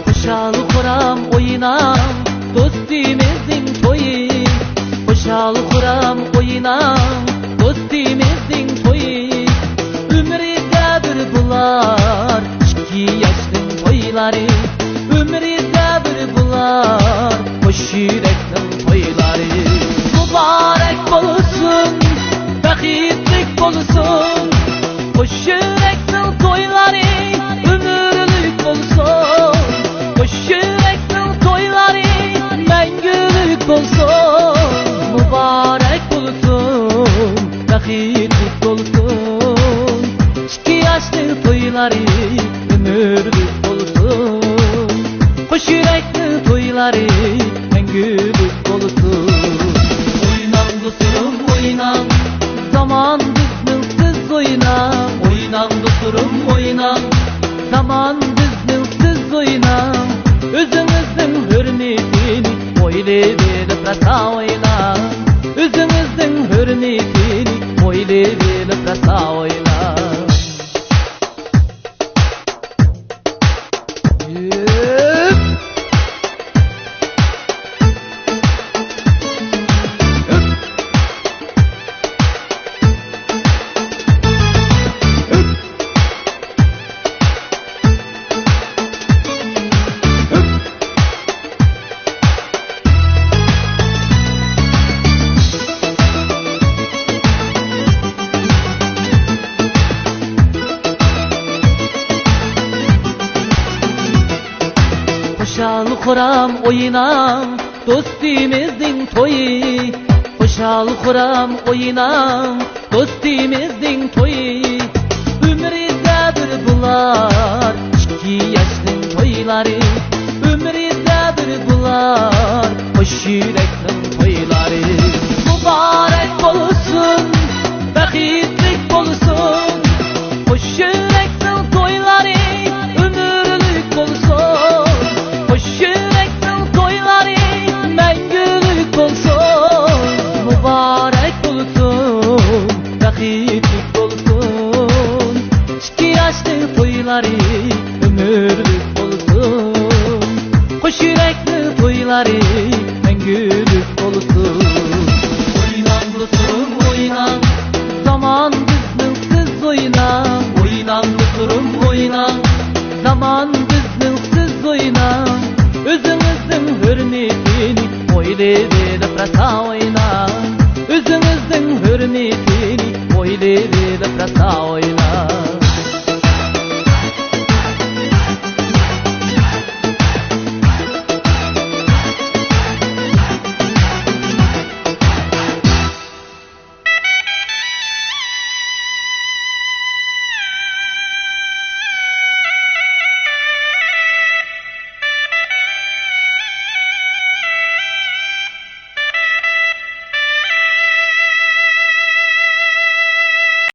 Hoşalı kuram oyunam dostimizin toyu. Hoşalı kuram oyunam dostimizin toyu. Ömrüde bir bular 2 yaşın toyları. Ömrüde bir bular hoş yürekli toyları. Mübarek olsun, bakitlik olsun, hoş yürekli toyları. Ömürlük olsun, hoş yürekli toyları. Mengülük olsun, mübarek olsun, bakitlik olsun. 2 yaşlı toyları ömürlük olsun, hoş yürekli toyları mengülük olsun. Oynan dostum oynan, zaman düzgünsiz oynan. Oynan dostum oynan, zaman düzgünsiz oynan. Özümüzün hürmetini oylu bilip rasa oynan. Özümüzün hürmetini oylu bilip rasa oynan. Hoşalı kuram oyunam dostimizin toyu. Hoşalı kuram oyunam dostimizin toyu. Ömrüde bir bular 2 yaşın toyları. Ömrüde bir bular hoş yürekli toyları. Mübarek olsun, bakitlik olsun, hoş yürekli toyları. Ömürlük olsun, hoş yürekli toyları. Mengülük olsun, mübarek olsun, bakitlik olsun. 2 yaşlı toyları ömürlük olsun, hoş yürekli toyları mengülük olsun. Oynan dostum oynan, zaman düzgünsiz oynan. Oynan dostum oynan, zaman düzgünsiz oynan. Özümüzün hürmetini oylu bilip rasa oynan. Özümüzün hürmetini oylu bilip rasa oynan.